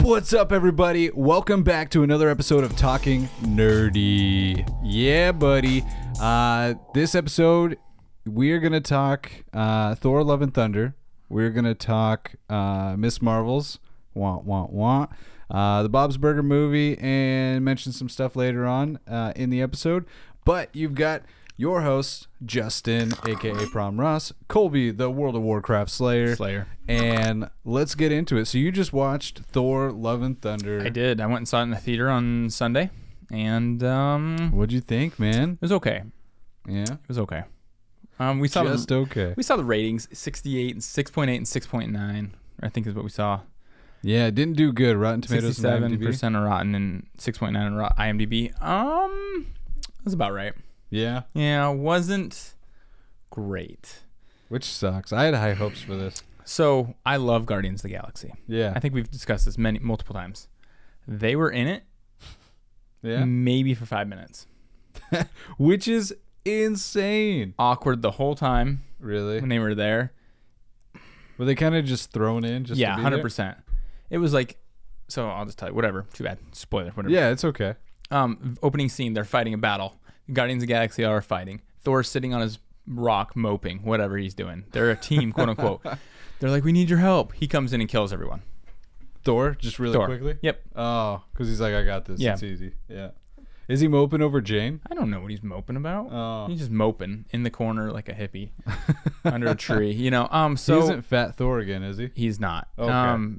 What's up, everybody? Welcome back to another episode of Talking Nerdy. Yeah, buddy. This episode, we're going to talk Thor, Love and Thunder. We're going to talk Miss Marvel's the Bob's Burger movie, and mention some stuff later on in the episode. But you've got your host, Justin, a.k.a. Prom Ross, Colby, the World of Warcraft Slayer. And let's get into it. So you just watched Thor, Love and Thunder. I did. I went and saw it in the theater on Sunday. And what'd you think, man? It was okay. Yeah? It was okay. We saw okay. We saw the ratings, 68 and 6.8 and 6.9, I think is what we saw. Yeah, it didn't do good. Rotten Tomatoes 67% are rotten and 6.9 on IMDb. That's about right. Yeah? Yeah, wasn't great. Which sucks. I had high hopes for this. So, I love Guardians of the Galaxy. Yeah. I think we've discussed this multiple times. They were in it maybe for 5 minutes. Which is insane. Awkward the whole time. Really? When they were there. Were they kind of just thrown in? Just yeah, to be 100%. There? It was like, so I'll just tell you, whatever. Too bad. Spoiler, whatever. Yeah, it's okay. Opening scene, they're fighting a battle. Guardians of the Galaxy are fighting. Thor's sitting on his rock moping, whatever he's doing. They're a team, quote unquote. They're like, we need your help. He comes in and kills everyone. Thor? Just really quickly? Yep. Oh, because he's like, I got this. Yeah. It's easy. Yeah. Is he moping over Jane? I don't know what he's moping about. Oh. He's just moping in the corner like a hippie under a tree. You know, so he isn't Fat Thor again, is he? He's not. Okay.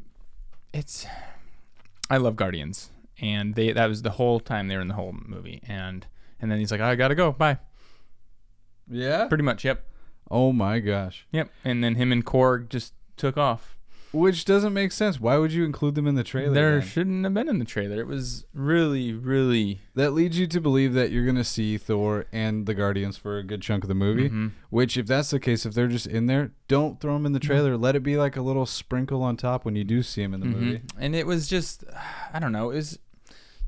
I love Guardians. And that was the whole time they were in the whole movie. And then he's like, I gotta go. Bye. Yeah? Pretty much, yep. Oh my gosh. Yep. And then him and Korg just took off. Which doesn't make sense. Why would you include them in the trailer? There then? shouldn't have been in the trailer. It was really, really... That leads you to believe that you're going to see Thor and the Guardians for a good chunk of the movie. Mm-hmm. Which, if that's the case, if they're just in there, don't throw them in the trailer. Mm-hmm. Let it be like a little sprinkle on top when you do see them in the movie. And it was just... I don't know. It was...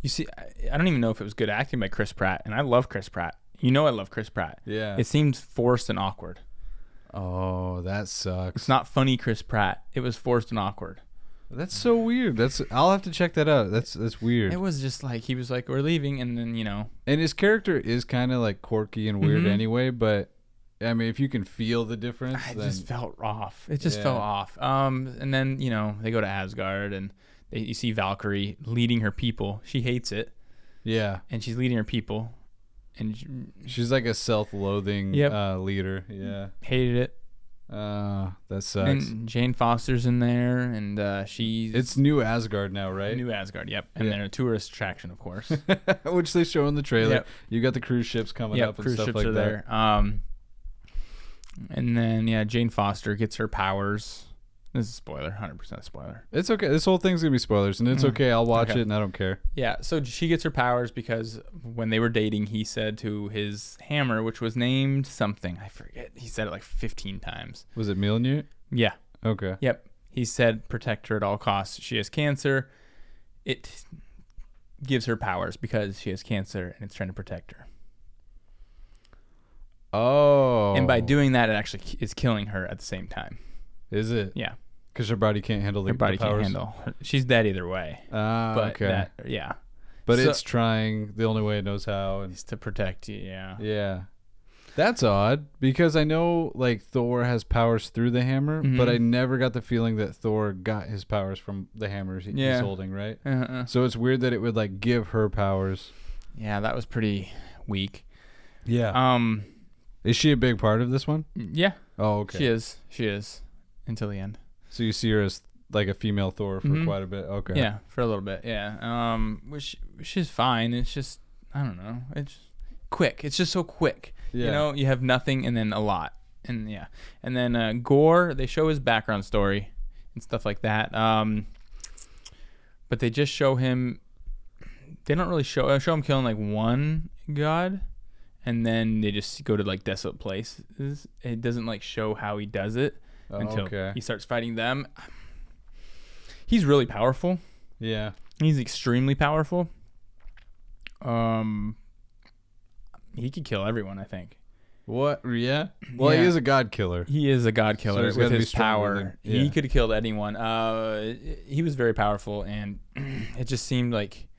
You see, I don't even know if it was good acting by Chris Pratt. And I love Chris Pratt. You know I love Chris Pratt. Yeah. It seemed forced and awkward. Oh, that sucks. It's not funny Chris Pratt. It was forced and awkward. That's so weird. I'll have to check that out. That's weird. It was just like, he was like, we're leaving, and then, you know. And his character is kind of like quirky and weird anyway, but I mean, if you can feel the difference, it just felt off. It just felt off. And then, you know, they go to Asgard, and you see Valkyrie leading her people. She hates it. Yeah. And she's leading her people. And she's like a self-loathing leader. Yeah. Hated it. That sucks. And Jane Foster's in there, and it's New Asgard now, right? New Asgard, yep. And they're a tourist attraction, of course. Which they show in the trailer. Yep. You got the cruise ships coming up and cruise stuff ships like are that. There. And then, Jane Foster gets her powers. This is a spoiler, 100% spoiler. It's okay. This whole thing's going to be spoilers, and it's okay. I'll watch it, and I don't care. Yeah, so she gets her powers because when they were dating, he said to his hammer, which was named something. I forget. He said it like 15 times. Was it Mjolnir? Yeah. Okay. Yep. He said, protect her at all costs. She has cancer. It gives her powers because she has cancer, and it's trying to protect her. Oh. And by doing that, it actually is killing her at the same time. Is it? Yeah. Because her body can't handle the powers? Can't handle. She's dead either way. Okay. But it's trying the only way it knows how. Is to protect you, yeah. Yeah. That's odd, because I know like Thor has powers through the hammer, but I never got the feeling that Thor got his powers from the hammers he's holding, right? So it's weird that it would like give her powers. Yeah, that was pretty weak. Yeah. Is she a big part of this one? Yeah. Oh, okay. She is. Until the end. So you see her as like a female Thor for quite a bit. Okay. Yeah, for a little bit. Yeah. Which is fine. It's just, I don't know. It's quick. It's just so quick. Yeah. You know, you have nothing and then a lot. And yeah. And then Gore, they show his background story and stuff like that. But they just show him, they don't really show him killing like one god. And then they just go to like desolate places. It doesn't like show how he does it. Until he starts fighting them. He's really powerful. Yeah. He's extremely powerful. He could kill everyone, I think. What? Yeah. Well, Yeah. he is a god killer. He is a god killer So with his power. Yeah. He could have killed anyone. He was very powerful, and it just seemed like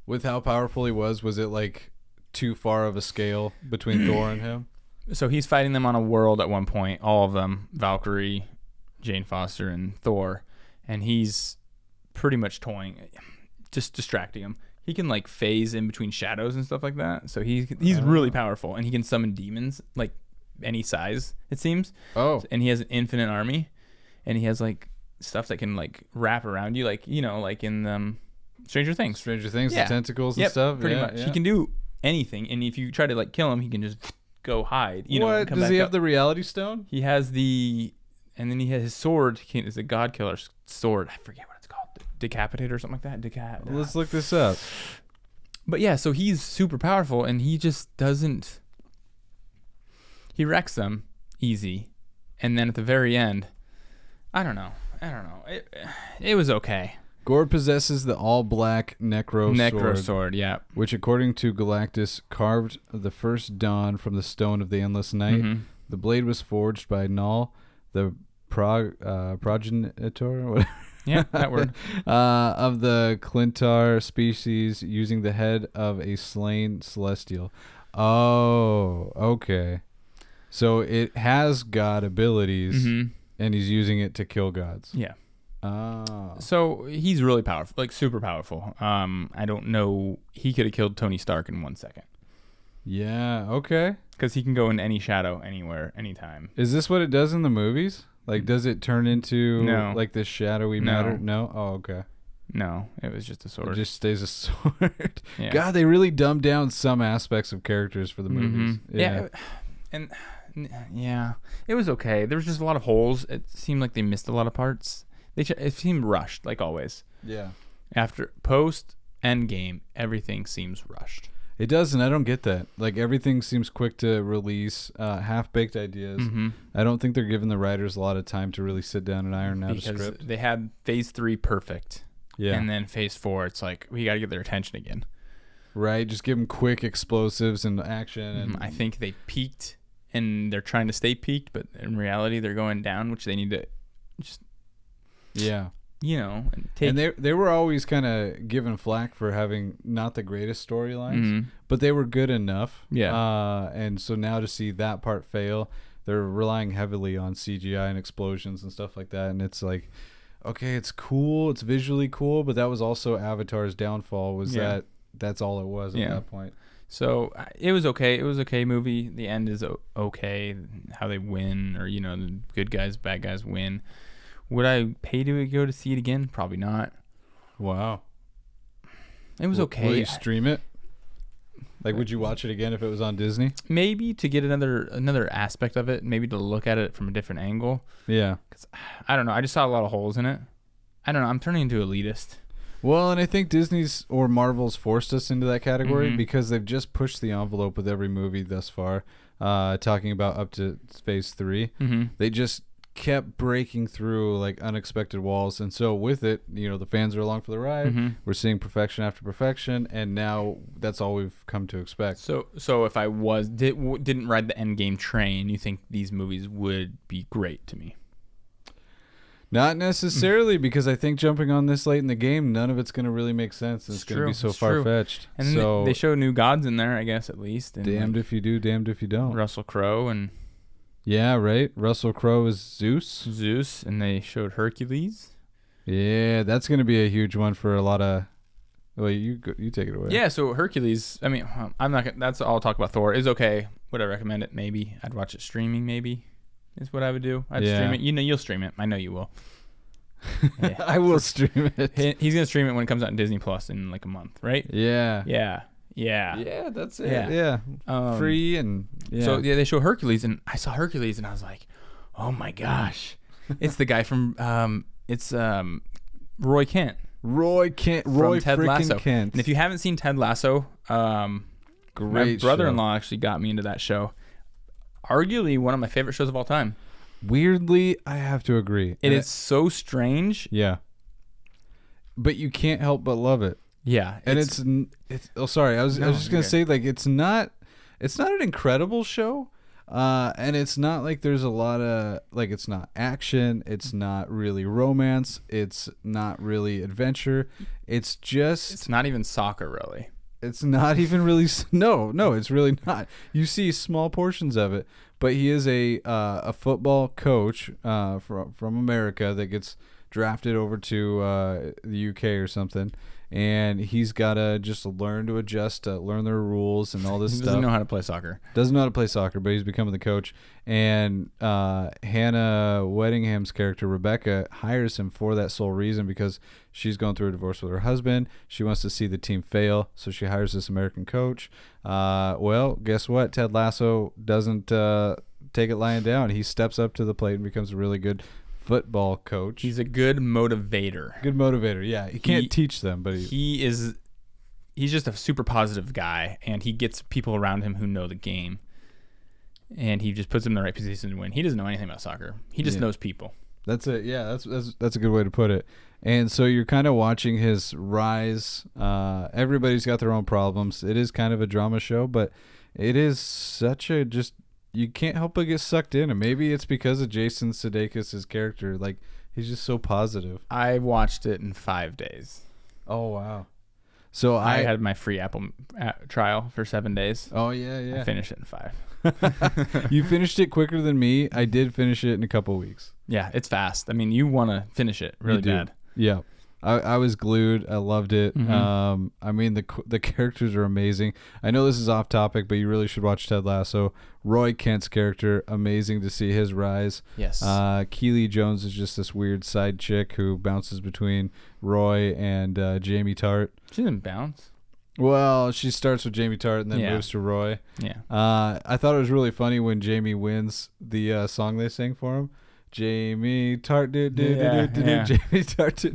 With how powerful he was it like too far of a scale between Thor and him? so he's fighting them on a world at one point, all of them, Valkyrie, Jane Foster, and Thor, and he's pretty much toying, just distracting him. He can like phase in between shadows and stuff like that. So he's really powerful, and he can summon demons like any size, it seems. Oh. And he has an infinite army, and he has like stuff that can like wrap around you, like like in Stranger Things. The tentacles and stuff. Pretty much. Yeah. He can do anything, and if you try to like kill him, he can just go hide. What? Does he have the reality stone? He has and then he has his sword. It's a god killer sword. I forget what it's called. Decapitator or something like that. Let's look this up. But yeah, so he's super powerful, and he just doesn't. He wrecks them easy, and then at the very end, I don't know. It was okay. Gore possesses the all-black Necrosword, yeah. which, according to Galactus, carved the first dawn from the Stone of the Endless Night. Mm-hmm. The blade was forged by Null, the progenitor, whatever. Yeah, that word. Of the Clintar species, using the head of a slain celestial. Oh, okay. So it has god abilities, and he's using it to kill gods. Yeah. Oh. So he's really powerful, like super powerful. I don't know. He could have killed Tony Stark in 1 second. Yeah, okay. Because he can go in any shadow, anywhere, anytime. Is this what it does in the movies? Like, does it turn into like this shadowy matter? No? Oh, okay. No, it was just a sword. It just stays a sword. Yeah. God, they really dumbed down some aspects of characters for the movies. Yeah. And yeah, it was okay. There was just a lot of holes. It seemed like they missed a lot of parts. It seemed rushed, like always. Yeah. After post end game, everything seems rushed. It does, and I don't get that. Like, everything seems quick to release, half-baked ideas. I don't think they're giving the writers a lot of time to really sit down and iron out a script. They had phase 3 perfect. Yeah. And then phase 4, it's like, we got to get their attention again. Right? Just give them quick explosives and action. And I think they peaked, and they're trying to stay peaked, but in reality, they're going down, which they need to just... Yeah. And they were always kind of given flack for having not the greatest storylines, but they were good enough. Yeah. And so now to see that part fail, they're relying heavily on CGI and explosions and stuff like that. And it's like, okay, it's cool, it's visually cool, but that was also Avatar's downfall. That's all it was at that point. So it was okay. It was okay movie. The end is okay. How they win, or the good guys, bad guys win. Would I pay to go to see it again? Probably not. Wow. It was okay. Will you stream it? Like, would you watch it again if it was on Disney? Maybe to get another aspect of it. Maybe to look at it from a different angle. Yeah. 'Cause, I don't know. I just saw a lot of holes in it. I don't know. I'm turning into elitist. Well, and I think Disney's or Marvel's forced us into that category because they've just pushed the envelope with every movie thus far. Talking about up to phase 3. They just kept breaking through like unexpected walls, and so with it, the fans are along for the ride. We're seeing perfection after perfection, and now that's all we've come to expect. So if I didn't ride the Endgame train, you think these movies would be great to me? Not necessarily, because I think jumping on this late in the game, none of it's going to really make sense. It's going to be so far-fetched. And so they show new gods in there, I guess, at least. And damned if you do, damned if you don't. Russell Crowe and... Yeah, right. Russell Crowe is Zeus, and they showed Hercules. Yeah, that's going to be a huge one for a lot of. Well, you take it away. Yeah, so Hercules. I mean, I'm not gonna. That's all I'll talk about. Thor is okay. Would I recommend it? Maybe I'd watch it streaming. Maybe is what I would do. I'd stream it. You'll stream it. I know you will. Yeah. I will stream it. He's gonna stream it when it comes out in Disney Plus in like a month, right? Yeah. Yeah, that's it. Yeah. Free and so they show Hercules, and I saw Hercules, and I was like, oh my gosh, it's the guy from Roy Kent. Roy Ted Lasso. Kent. And if you haven't seen Ted Lasso, great. My brother-in-law actually got me into that show. Arguably one of my favorite shows of all time. Weirdly, I have to agree. It is so strange. Yeah. But you can't help but love it. Yeah. And it's oh, sorry. I was just going to say, like, it's not it's not an incredible show. And it's not like there's a lot of like, it's not action, it's not really romance, it's not really adventure. It's not even soccer, really. It's not even really. No, it's really not. You see small portions of it, but he is a football coach from America that gets drafted over to the UK or something, and he's got to just learn to adjust, learn their rules and all this stuff. He doesn't know how to play soccer. Doesn't know how to play soccer, but he's becoming the coach. And Hannah Weddingham's character, Rebecca, hires him for that sole reason because she's going through a divorce with her husband. She wants to see the team fail, so she hires this American coach. Well, guess what? Ted Lasso doesn't take it lying down. He steps up to the plate and becomes a really good football coach. He's a good motivator. Good motivator, yeah. He can't teach them, but he's just a super positive guy, and he gets people around him who know the game, and he just puts them in the right position to win. He doesn't know anything about soccer. He just knows people. That's it. Yeah, that's a good way to put it. And so you're kind of watching his rise. Everybody's got their own problems. It is kind of a drama show, but it is such a just. You can't help but get sucked in, and maybe it's because of Jason Sudeikis' character. Like, he's just so positive. I watched it in 5 days. Oh wow! So I had my free Apple trial for 7 days. Oh yeah. I finished it in 5. You finished it quicker than me. I did finish it in a couple weeks. Yeah, it's fast. I mean, you want to finish it really bad. Yeah. I was glued. I loved it. Mm-hmm. I mean, the characters are amazing. I know this is off topic, but you really should watch Ted Lasso. Roy Kent's character, amazing to see his rise. Yes. Keely Jones is just this weird side chick who bounces between Roy and Jamie Tart. She didn't bounce. Well, she starts with Jamie Tart and then moves to Roy. Yeah. I thought it was really funny when Jamie wins the song they sang for him. Jamie Tart, Jamie Tart.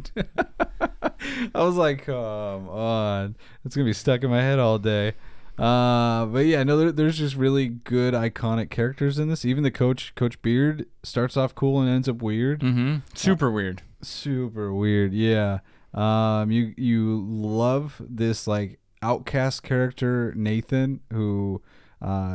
I was like, come on, it's gonna be stuck in my head all day. But yeah, no, there's just really good iconic characters in this. Even the Coach Beard, starts off cool and ends up weird. Mm-hmm. Super weird. Super weird. Yeah. You love this like outcast character Nathan who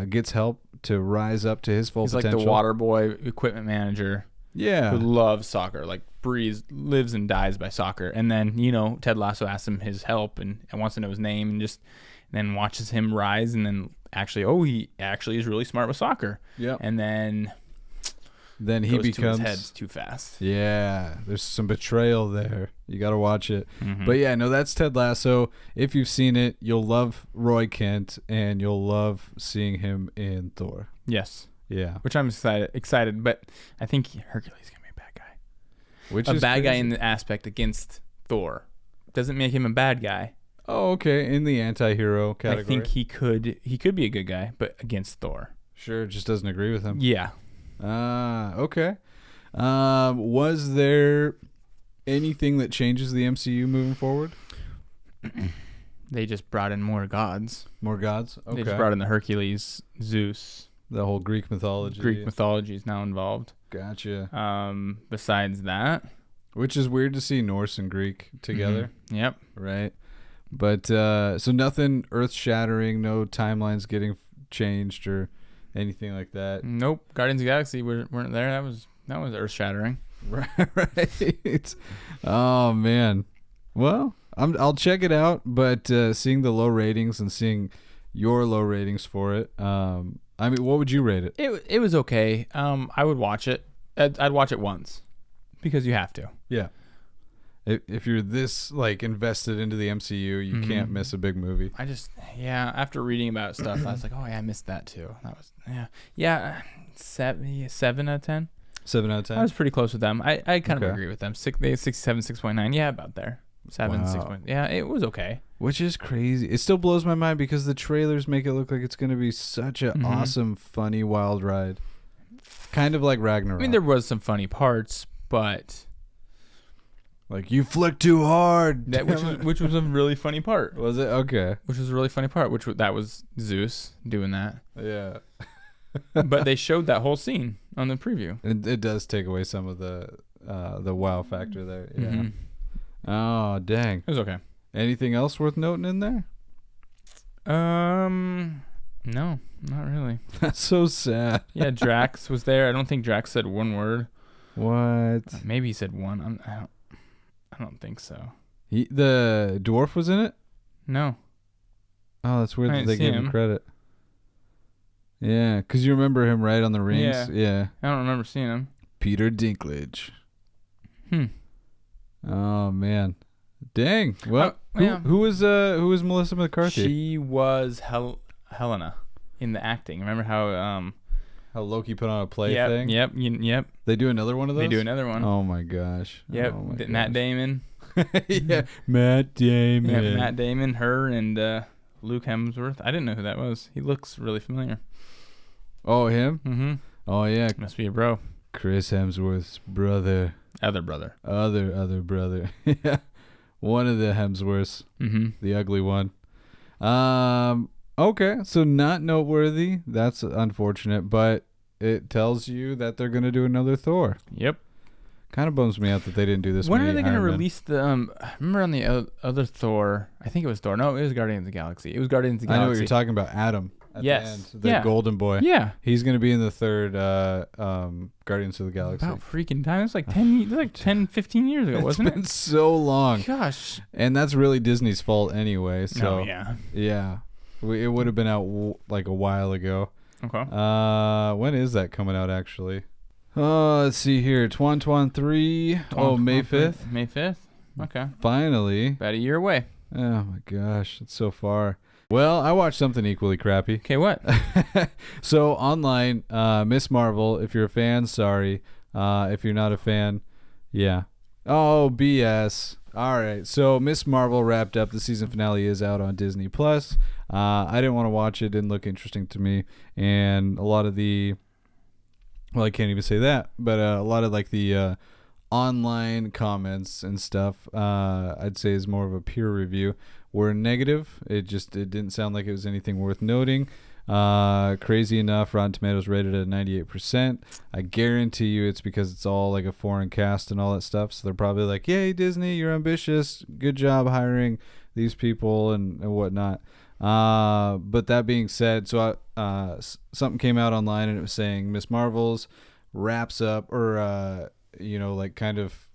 gets help to rise up to his full potential. He's like the water boy equipment manager. Yeah. Who loves soccer, like lives and dies by soccer. And then, Ted Lasso asks him his help and wants to know his name and then watches him rise and then he actually is really smart with soccer. Yeah. And then he becomes to his head too fast. Yeah. There's some betrayal there. You got to watch it. Mm-hmm. But yeah, no, that's Ted Lasso. If you've seen it, you'll love Roy Kent and you'll love seeing him in Thor. Yes. Yeah. Which I'm excited, but I think Hercules is going to be a bad guy. Which is a bad crazy. guy in the aspect against Thor. Doesn't make him a bad guy. Oh, okay. In the anti-hero category. I think he could be a good guy, but against Thor. Sure, just doesn't agree with him. Yeah. Okay. Was there anything that changes the MCU moving forward? They just brought in more gods. More gods? Okay. They just brought in the Hercules, Zeus. The whole Greek mythology. Greek mythology is now involved. Gotcha. Besides that. Which is weird to see Norse and Greek together. Mm-hmm. Yep. Right. But, so nothing earth-shattering, no timelines getting changed or anything like that. Nope. Guardians of the Galaxy weren't there. That was earth-shattering. Right. Oh, man. Well, I'll check it out, but seeing the low ratings and seeing your low ratings for it, I mean, what would you rate it? It was okay. I would watch it. I'd watch it once because you have to. Yeah. If you're this like invested into the MCU, you can't miss a big movie. After reading about stuff, I was like, oh yeah, I missed that too. That was 7 out of 10. 7 out of 10. I was pretty close with them. I kind of agree with them. 67, 6.9. Yeah, about there. 7, Wow. 6. Yeah, it was okay. Which is crazy. It still blows my mind because the trailers make it look like it's going to be such an awesome, funny, wild ride. Kind of like Ragnarok. I mean, there was some funny parts, but like you flick too hard. Which was a really funny part. Was it? Okay. Which was a really funny part. That was Zeus doing that. Yeah. But they showed that whole scene on the preview. It does take away some of the wow factor there. Yeah. Mm-hmm. Oh, dang. It was okay. Anything else worth noting in there? No, Not really. That's so sad. Yeah, Drax was there. I don't think Drax said one word. What? Maybe he said one. I don't think so. The dwarf was in it? No. Oh, that's weird I that didn't they see gave him. him credit. Yeah, because you remember him, right, on the rings? Yeah. I don't remember seeing him. Peter Dinklage. Hmm. Oh, man. Dang. Well, yeah. who was Melissa McCarthy? She was Helena in the acting. Remember how Loki put on a play yep, thing? Yep. They do another one of those? They do another one. Oh, my gosh. Yep. Oh my Matt Damon. Yeah. Matt Damon. Yeah, Matt Damon, her, and Luke Hemsworth. I didn't know who that was. He looks really familiar. Oh, him? Mm-hmm. Oh, yeah. Must be a bro. Chris Hemsworth's brother. Other brother. Other brother. Yeah. One of the Hemsworths. Mm-hmm. The ugly one. Okay, so not noteworthy. That's unfortunate, but it tells you that they're going to do another Thor. Yep. Kind of bums me out that they didn't do this. When are they going to release the remember on the other Thor, I think it was Thor. No, it was Guardians of the Galaxy. It was Guardians of the Galaxy. I know what you're talking about. Adam. At yes. the end, the golden boy. Yeah. He's going to be in the third Guardians of the Galaxy. About freaking time. It was like 10, 15 years ago, wasn't it? It's been so long. Gosh. And that's really Disney's fault anyway. So yeah. It would have been out like a while ago. Okay. When is that coming out actually? Let's see here. Twan 3. May 5th. May 5th? Okay. Finally. About a year away. Oh my gosh, it's so far. Well, I watched something equally crappy. Okay, what? So online, Miss Marvel, if you're a fan, sorry. If you're not a fan, yeah. Oh, BS. All right. So Miss Marvel wrapped up. The season finale is out on Disney Plus. I didn't want to watch it. It didn't look interesting to me. And a lot of I can't even say that, but a lot of like the online comments and stuff, I'd say is more of a peer review, were negative. It didn't sound like it was anything worth noting. Crazy enough, Rotten Tomatoes rated at 98%. I guarantee you it's because it's all like a foreign cast and all that stuff. So they're probably like, yay, Disney, you're ambitious. Good job hiring these people and whatnot. But that being said, so something came out online and it was saying Miss Marvel's wraps up or, kind of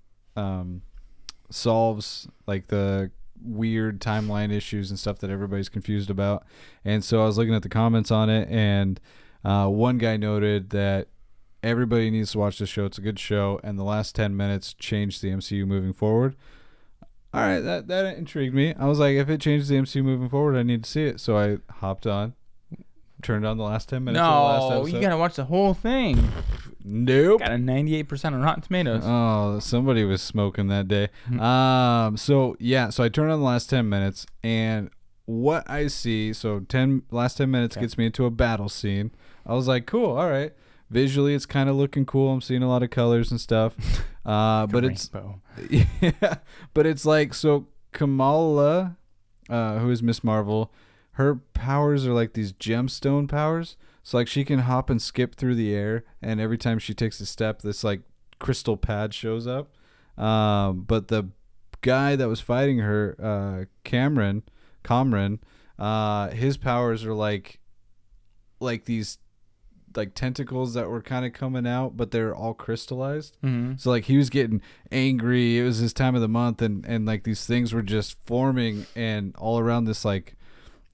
solves like the weird timeline issues and stuff that everybody's confused about. And so I was looking at the comments on it, and one guy noted that everybody needs to watch this show. It's a good show, and the last 10 minutes changed the MCU moving forward. All right, that intrigued me. I was like, if it changes the MCU moving forward, I need to see it. So I hopped on, turned on the last 10 minutes of the last episode. You got to watch the whole thing. Nope. Got a 98% on Rotten Tomatoes. Oh, somebody was smoking that day. So I turned on the last 10 minutes, and what I see, last 10 minutes gets me into a battle scene. I was like, cool, all right. Visually, it's kind of looking cool. I'm seeing a lot of colors and stuff. But it's like, so Kamala, who is Miss Marvel, her powers are like these gemstone powers. So like she can hop and skip through the air, and every time she takes a step, this like crystal pad shows up. But the guy that was fighting her, Cameron, his powers are like these like tentacles that were kind of coming out, but they're all crystallized. Mm-hmm. So like he was getting angry. It was his time of the month, and like these things were just forming and all around this like.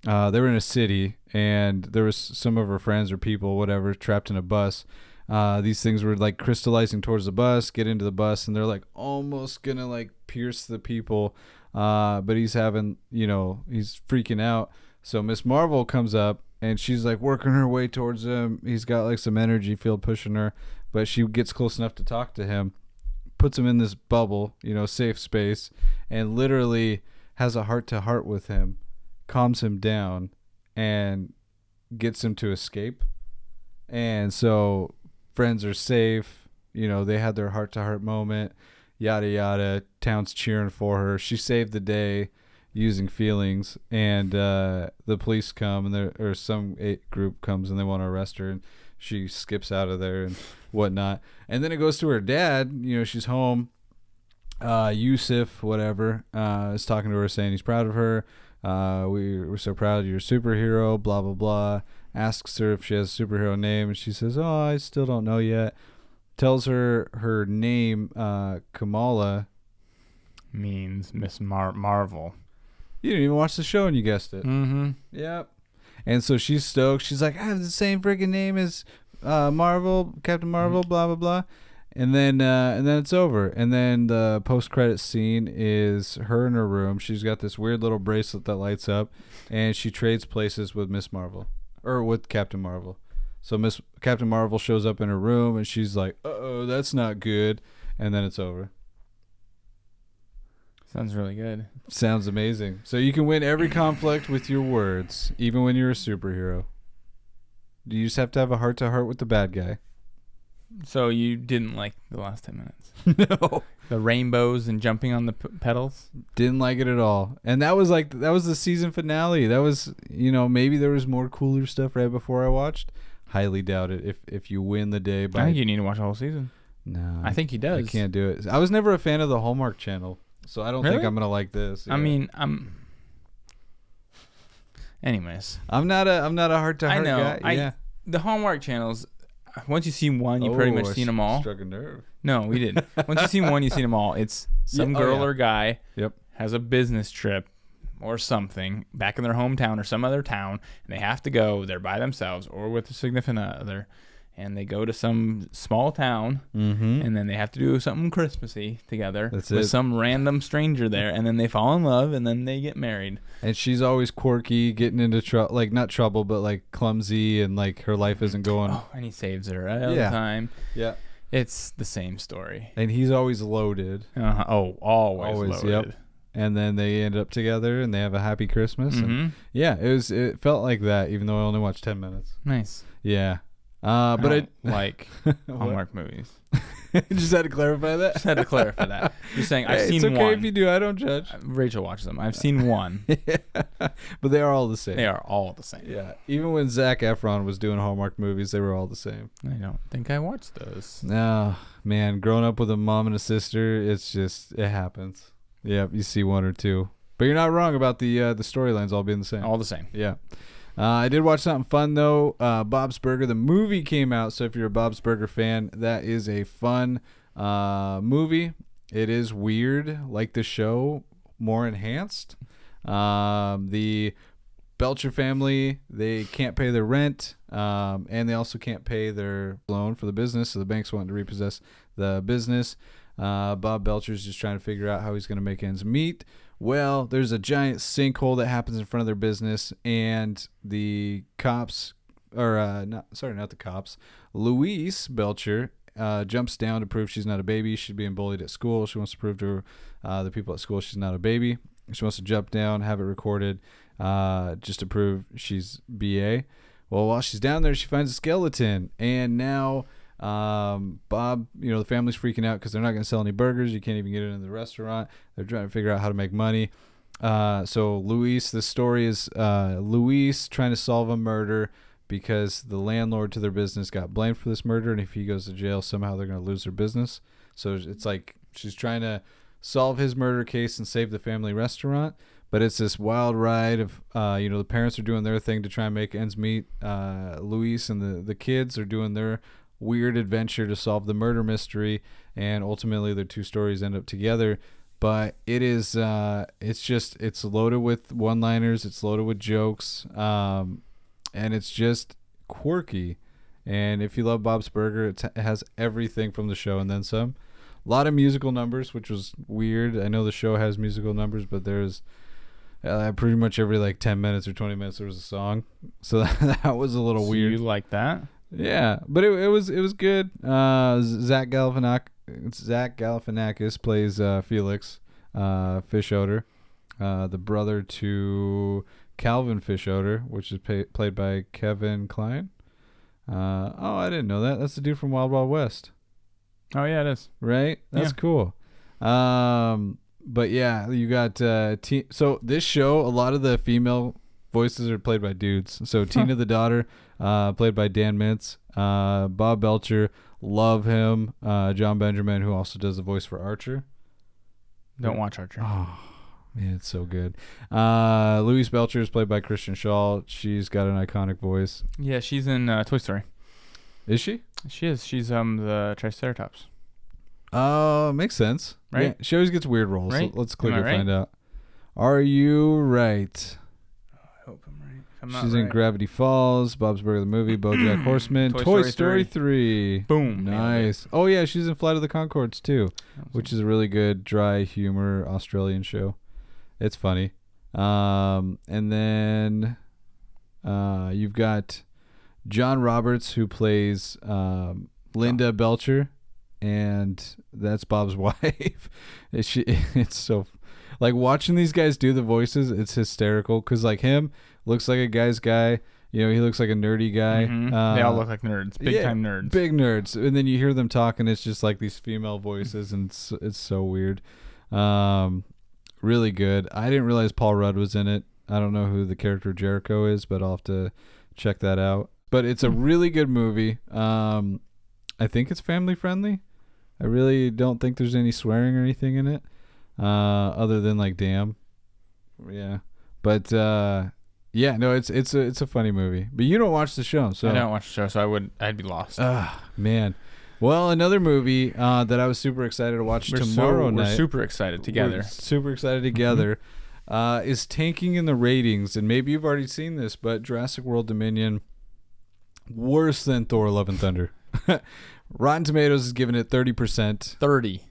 They were in a city, and there was some of her friends or people, whatever, trapped in a bus. These things were like crystallizing towards the bus, get into the bus, and they're like almost gonna like pierce the people. But he's having, he's freaking out. So Miss Marvel comes up, and she's like working her way towards him. He's got like some energy field pushing her, but she gets close enough to talk to him, puts him in this bubble, safe space, and literally has a heart-to-heart with him. Calms him down and gets him to escape. And so friends are safe. They had their heart-to-heart moment, yada, yada. Town's cheering for her. She saved the day using feelings. And the police come, and some group comes, and they want to arrest her. And she skips out of there and whatnot. And then it goes to her dad. She's home. Yusuf, whatever, is talking to her, saying he's proud of her. We're so proud you're a superhero, blah, blah, blah. asks her if she has a superhero name, and she says, "Oh, I still don't know yet." Tells her name, Kamala. Means Miss Marvel. You didn't even watch the show and you guessed it. Mm-hmm. Yep. And so she's stoked. She's like, I have the same freaking name as Marvel, Captain Marvel, blah, blah, blah. And then it's over. And then the post-credit scene is her in her room. She's got this weird little bracelet that lights up, and she trades places with Miss Marvel, or with Captain Marvel. So Captain Marvel shows up in her room, and she's like, "Uh-oh, that's not good." And then it's over. Sounds really good. Sounds amazing. So you can win every conflict with your words, even when you're a superhero. You just have to have a heart-to-heart with the bad guy. So you didn't like the last 10 minutes? No. The rainbows and jumping on the petals? Didn't like it at all. And that was the season finale. That was, maybe there was more cooler stuff right before I watched. Highly doubt it. If you win the day by... I think you need to watch the whole season. No. I think he does. I can't do it. I was never a fan of the Hallmark Channel, so I don't think I'm going to like this. Yeah. I mean, anyways. I'm not a heart-to-heart guy. Yeah. The Hallmark channels, once you see one, you've pretty much seen them all. Struck a nerve. No, we didn't. Once you've seen one, you've seen them all. It's some girl or guy has a business trip or something back in their hometown or some other town, and they have to go. They're by themselves or with a significant other, and they go to some small town, and then they have to do something Christmassy together with some random stranger there, and then they fall in love, and then they get married. And she's always quirky, getting into trouble, like not trouble, but like clumsy, and like her life isn't going. Oh, and he saves her all the time. Yeah. It's the same story. And he's always loaded. Oh, always loaded. Yep. And then they end up together, and they have a happy Christmas. And yeah, it felt like that, even though I only watched 10 minutes. Nice. Yeah. But I like Hallmark movies. Just had to clarify that. Just had to clarify that. You're saying I've seen one. It's okay if you do. I don't judge. Rachel watches them. I've seen one. Yeah. But they are all the same. They are all the same. Yeah. Even when Zac Efron was doing Hallmark movies, they were all the same. I don't think I watched those. No, man. Growing up with a mom and a sister, it happens. Yeah, you see one or two. But you're not wrong about the storylines all being the same. All the same. Yeah. I did watch something fun, though. Bob's Burger. The movie came out, so if you're a Bob's Burger fan, that is a fun movie. It is weird, like the show, more enhanced. The Belcher family, they can't pay their rent, and they also can't pay their loan for the business, so the bank's wanting to repossess the business. Bob Belcher's just trying to figure out how he's going to make ends meet. Well, there's a giant sinkhole that happens in front of their business, and the cops, not the cops, Louise Belcher jumps down to prove she's not a baby. She's being bullied at school. She wants to prove to the people at school she's not a baby. She wants to jump down, have it recorded, just to prove she's BA. Well, while she's down there, she finds a skeleton, and now Bob, the family's freaking out because they're not going to sell any burgers. You can't even get it in the restaurant. They're trying to figure out how to make money. So Luis, the story is Luis trying to solve a murder because the landlord to their business got blamed for this murder, and if he goes to jail, somehow they're going to lose their business. So it's like she's trying to solve his murder case and save the family restaurant. But it's this wild ride of, the parents are doing their thing to try and make ends meet. Luis and the kids are doing their weird adventure to solve the murder mystery, and ultimately their two stories end up together. But it is it's loaded with one-liners, it's loaded with jokes, and it's just quirky. And if you love Bob's Burger, it has everything from the show and then some. A lot of musical numbers, which was weird. I know the show has musical numbers, but there's pretty much every 10 minutes or 20 minutes there was a song, so that was a little weird. You like that? Yeah, but it was good. Zach Galifianakis plays Felix Fischoeder, the brother to Calvin Fischoeder, which is played by Kevin Kline. I didn't know that. That's the dude from Wild Wild West. Oh yeah, it is. Right? That's cool. But yeah, you got so this show, a lot of the female voices are played by dudes. So Tina the daughter, played by Dan Mintz. Bob Belcher, love him. John Benjamin, who also does the voice for Archer. Don't watch Archer. Oh Man, it's so good. Louise Belcher is played by Kristen Shaw. She's got an iconic voice. Yeah, she's in Toy Story. Is she? She is. She's the Triceratops. Makes sense. Right? Yeah, she always gets weird roles. Right? So let's quickly right? find out. Are you right? I hope I'm right. If I'm not She's in right. Gravity Falls, Bob's Burger the Movie, BoJack Horseman, Toy Story 3. Boom. Nice. Oh yeah, she's in Flight of the Conchords too, which is a really good dry humor Australian show. It's funny. And then you've got John Roberts, who plays Linda Belcher, and that's Bob's wife. It's so like watching these guys do the voices. It's hysterical because like him looks like a guy's guy. You know, he looks like a nerdy guy. Mm-hmm. They all look like nerds, big time nerds, big nerds. And then you hear them talking. It's just like these female voices, and it's so weird. Really good. I didn't realize Paul Rudd was in it. I don't know who the character Jericho is, but I'll have to check that out. But it's a really good movie. I think it's family friendly. I really don't think there's any swearing or anything in it, other than like damn. Yeah. But yeah, no, it's a funny movie. But you don't watch the show, so I don't watch the show, so I'd be lost. Man. Well, another movie that I was super excited to watch tomorrow night. We're super excited together. Is tanking in the ratings, and maybe you've already seen this, but Jurassic World Dominion, worse than Thor: Love and Thunder. Rotten Tomatoes is giving it 30%. 30.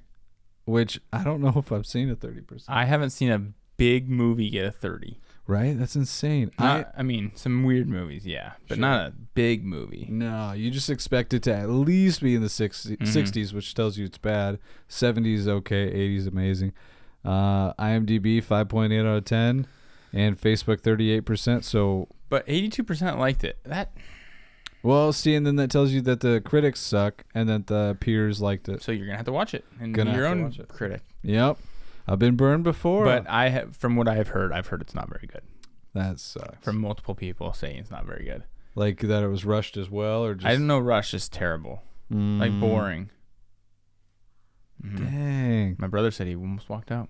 Which I don't know if I've seen a 30%. I haven't seen a big movie get a 30. Right? That's insane. I mean, some weird movies, yeah, but not a big movie. No, you just expect it to at least be in the 60s, which tells you it's bad. 70s okay, 80s amazing. IMDb 5.8 out of 10, and Facebook 38%. So, but 82% liked it. Well, see, and then that tells you that the critics suck and that the peers liked it. So you're gonna have to watch it and be your own critic. Yep. I've been burned before. But from what I've heard it's not very good. That sucks. From multiple people saying it's not very good. Like that it was rushed as well, or just... I didn't know rush is terrible. Like boring. Dang. My brother said he almost walked out.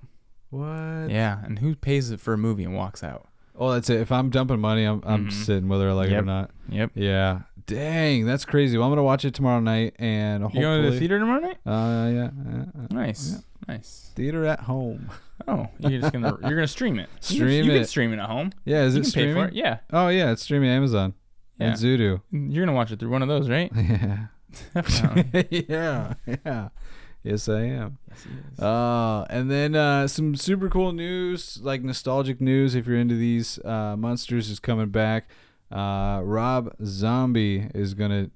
What? Yeah, and who pays it for a movie and walks out? Oh, that's it. If I'm dumping money, I'm sitting whether I like it or not. Yep. Yeah. Dang, that's crazy. Well, I'm gonna watch it tomorrow night, and hopefully... You going to the theater tomorrow night? Yeah. Nice. Yeah. Nice. Theater at home. Oh, you're gonna stream it. You can stream it at home. Yeah, is you it can streaming? Pay for it. Yeah. Oh yeah, it's streaming Amazon and Zudu. You're gonna watch it through one of those, right? Yeah. Yeah. Yes, I am. Yes, he is. And then some super cool news, like nostalgic news. If you're into these, Monsters is coming back. Rob Zombie is gonna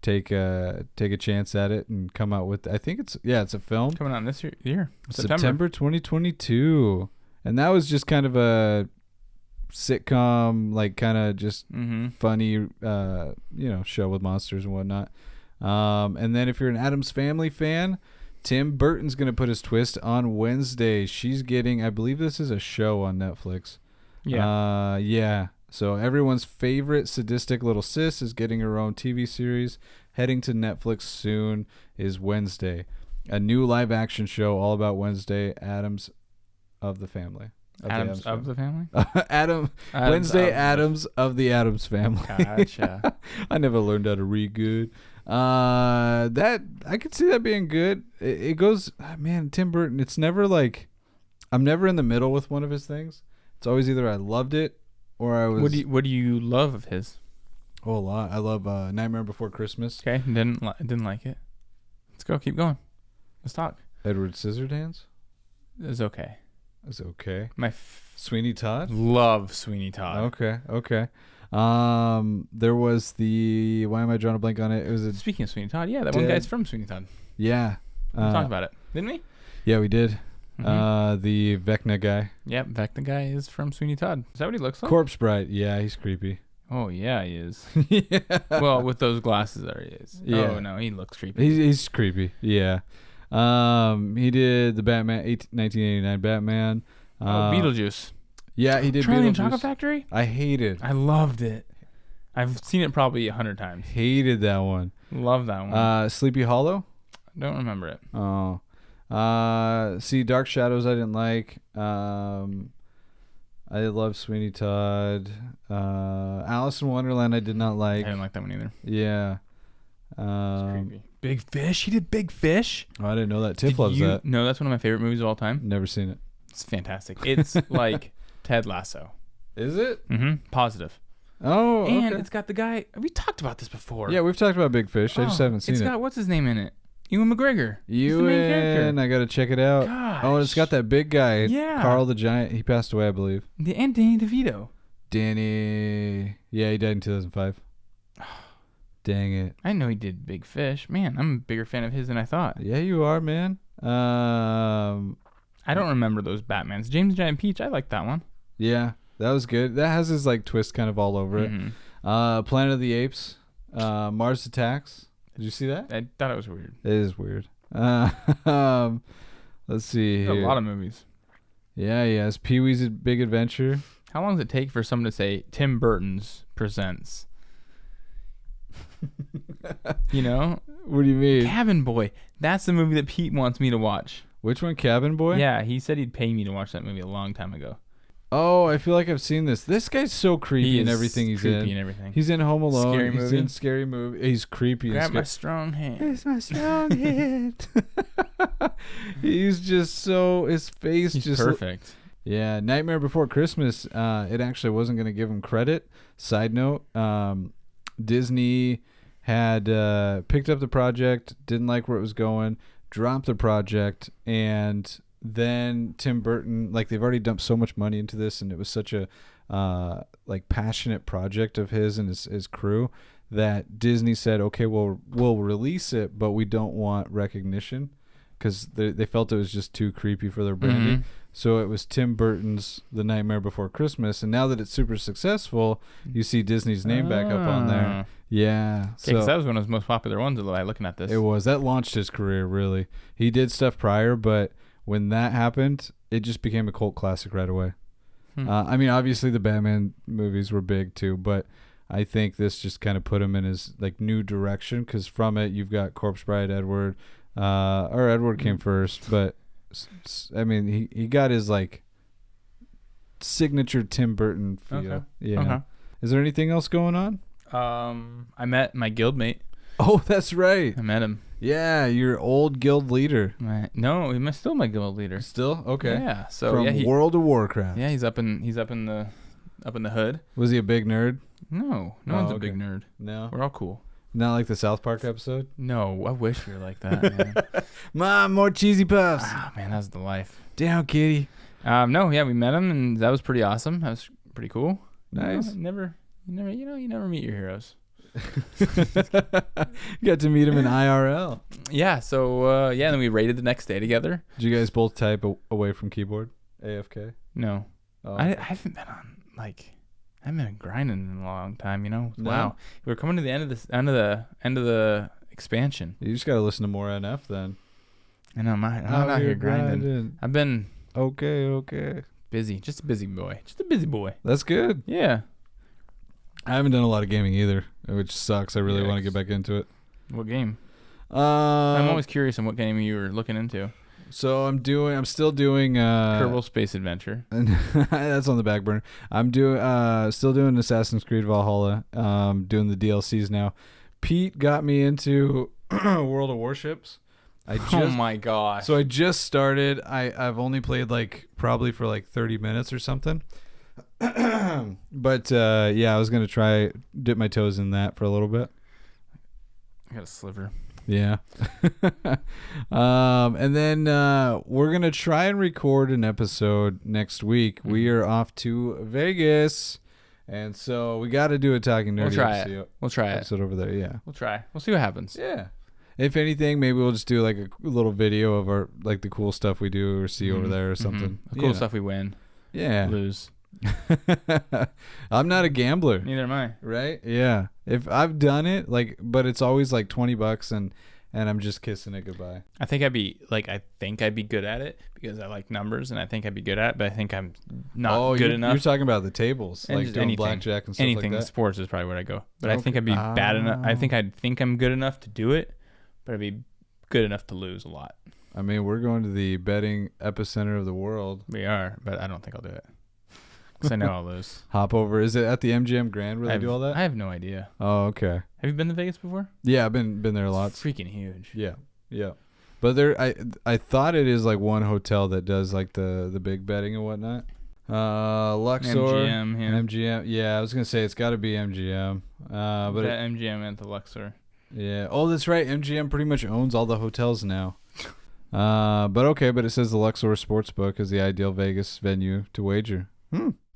take a chance at it and come out with. I think it's a film coming out this year, September 2022, and that was just kind of a sitcom, like kind of just funny, show with monsters and whatnot. And then if you're an Addams Family fan, Tim Burton's going to put his twist on Wednesday. She's getting, I believe this is a show on Netflix. Yeah. Yeah. So everyone's favorite sadistic little sis is getting her own TV series. Heading to Netflix soon is Wednesday. A new live action show all about Wednesday, Addams of the Family. Addams of the Family? Wednesday Addams of the Addams Family. Gotcha. I never learned how to read good. That I could see that being good. It goes, man, Tim Burton, it's never like, I'm never in the middle with one of his things. It's always either I loved it or I was... What do you love of his? Oh, a lot. I love Nightmare Before Christmas. Okay, didn't like it. Let's go. Keep going. Let's talk. Edward Scissorhands. It's okay. It's okay. Sweeney Todd. Love Sweeney Todd. Okay. There was the... Why am I drawing a blank on it? It was Speaking of Sweeney Todd, yeah, that one guy's from Sweeney Todd. Yeah. We talked about it, didn't we? Yeah, we did. The Vecna guy. Yep, Vecna guy is from Sweeney Todd. Is that what he looks like? Corpse Bride. Yeah, he's creepy. Oh, yeah, he is. Yeah. Well, with those glasses there he is. Yeah. Oh, no, he looks creepy. He's creepy. Yeah. He did the Batman, 1989 Batman. Beetlejuice. Yeah, he did Charlie Beetlejuice. and Chocolate Factory? I hated. I loved it. I've seen it probably 100 times. Hated that one. Love that one. Sleepy Hollow? Don't remember it. Oh. See, Dark Shadows I didn't like. I love Sweeney Todd. Alice in Wonderland I did not like. I didn't like that one either. Yeah. It's creepy. Big Fish? He did Big Fish? Oh, I didn't know that. Tiff loves that. No, that's one of my favorite movies of all time. Never seen it. It's fantastic. It's like Ted Lasso. Is it? Mm-hmm. Positive. Oh, okay. And it's got the guy. We talked about this before. Yeah, we've talked about Big Fish. I just haven't seen it. It's got, what's his name in it? Ewan McGregor. He's the main character. I got to check it out. Gosh. Oh, and it's got that big guy. Yeah. Carl the Giant. He passed away, I believe. And Danny DeVito. Danny. Yeah, he died in 2005. Dang it. I know he did Big Fish. Man, I'm a bigger fan of his than I thought. Yeah, you are, man. I don't remember those Batmans. James the Giant Peach, I like that one. Yeah, that was good. That has his like twist kind of all over it. Planet of the Apes. Mars Attacks. Did you see that? I thought it was weird. It is weird. Let's see here. A lot of movies. Yeah, yes. Pee-wee's Big Adventure. How long does it take for someone to say Tim Burton's presents? You know? What do you mean? Cabin Boy. That's the movie that Pete wants me to watch. Which one? Cabin Boy? Yeah, he said he'd pay me to watch that movie a long time ago. Oh, I feel like I've seen this. This guy's so creepy in everything he's in. Creepy and everything. He's in Home Alone. Scary he's movie. in Scary Movie. He's creepy. Grab my strong hand. It's my strong hand. He's just so, his face He's just perfect. Yeah, Nightmare Before Christmas. It actually wasn't going to give him credit. Side note, Disney had picked up the project, didn't like where it was going, dropped the project, and then Tim Burton, like they've already dumped so much money into this, and it was such a like passionate project of his and his crew that Disney said, okay, we'll release it, but we don't want recognition because they felt it was just too creepy for their branding. Mm-hmm. So it was Tim Burton's The Nightmare Before Christmas, and now that it's super successful, you see Disney's name back up on there. Yeah. So that was one of his most popular ones, looking at this. It was. That launched his career, really. He did stuff prior, but when that happened, it just became a cult classic right away. I mean, obviously the Batman movies were big too, but I think this just kind of put him in his like new direction because from it you've got Corpse Bride, Edward, or Edward came first, but I mean he got his like signature Tim Burton feel. Okay. Yeah. Okay. Is there anything else going on? I met my guildmate. Oh, that's right. I met him. Yeah, your old guild leader. No, he's still my guild leader. Still? Okay. Yeah. So from World of Warcraft. Yeah, he's up in the hood. Was he a big nerd? No one's a big nerd. No. We're all cool. Not like the South Park episode? No, I wish we were like that, man. Mom, more cheesy puffs. Ah, man, that's the life. Down, kitty. No, yeah, we met him, and that was pretty awesome. That was pretty cool. Nice. You never meet your heroes. Got to meet him in IRL. Yeah, so, and then we raided the next day together. Did you guys both type away from keyboard? AFK? No. Oh, I haven't been on, I haven't been grinding in a long time, you know? No? Wow. We're coming to the end of the expansion. You just got to listen to more NF then. I know, I'm out here grinding. I've been Okay. busy. Just a busy boy. That's good. Yeah. I haven't done a lot of gaming either, which sucks. I really want to get back into it. What game? I'm always curious on what game you were looking into. So I'm still doing Kerbal Space Adventure. That's on the back burner. I'm still doing Assassin's Creed Valhalla. Doing the DLCs now. Pete got me into World of Warships. Oh my gosh. So I just started. I've only played probably for 30 minutes or something. But I was gonna try dip my toes in that for a little bit. I got a sliver. Yeah. And then we're going to try and record an episode next week. Mm-hmm. We are off to Vegas. And so we got to do a Talking Nerdy We'll try it. Episode over there, yeah. We'll try. We'll see what happens. Yeah. If anything, maybe we'll just do a little video of our the cool stuff we do or see over there or something. The cool stuff we win. Yeah. Lose. I'm not a gambler. Neither am I. Right? Yeah. If I've done it, but it's always $20 and I'm just kissing it goodbye. I think I'd be good at it because I like numbers and I think I'd be good at it, but I think I'm not good enough. You're talking about the tables, and doing blackjack and stuff like that. Anything sports is probably where I go. But I think I'd be bad enough. I think I'm good enough to do it, but I'd be good enough to lose a lot. I mean, we're going to the betting epicenter of the world. We are, but I don't think I'll do it. Because I know I'll lose. Hop over. Is it at the MGM Grand where they do all that? I have no idea. Oh, okay. Have you been to Vegas before? Yeah, I've been there a lot. It's freaking huge. Yeah, yeah. But I thought it is like one hotel that does like the big betting and whatnot. Luxor, MGM, yeah. MGM. Yeah, I was gonna say it's got to be MGM. But MGM and the Luxor. Yeah. Oh, that's right. MGM pretty much owns all the hotels now. But okay. But it says the Luxor Sportsbook is the ideal Vegas venue to wager.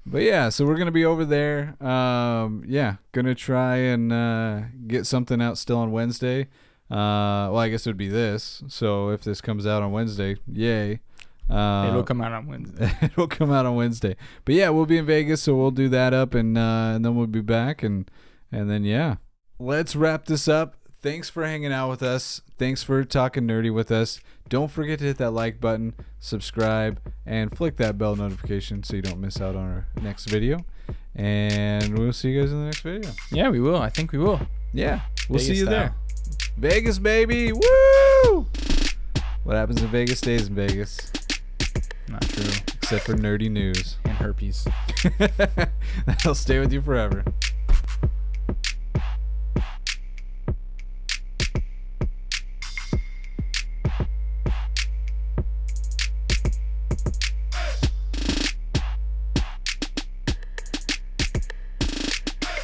But yeah, so we're gonna be over there. Yeah, gonna try and get something out still on Wednesday. Well, I guess it would be this. So if this comes out on Wednesday, yay. It'll come out on Wednesday. It'll come out on Wednesday. But yeah, we'll be in Vegas, so we'll do that up, and then we'll be back, and then yeah, let's wrap this up. Thanks for hanging out with us. Thanks for talking nerdy with us. Don't forget to hit that like button, subscribe, and flick that bell notification so you don't miss out on our next video. And we'll see you guys in the next video. Yeah, we will. I think we will. Yeah, we'll Vegas see you style. there. Vegas, baby. Woo! What happens in Vegas stays in Vegas. Not true. Except for nerdy news. And herpes. That'll stay with you forever.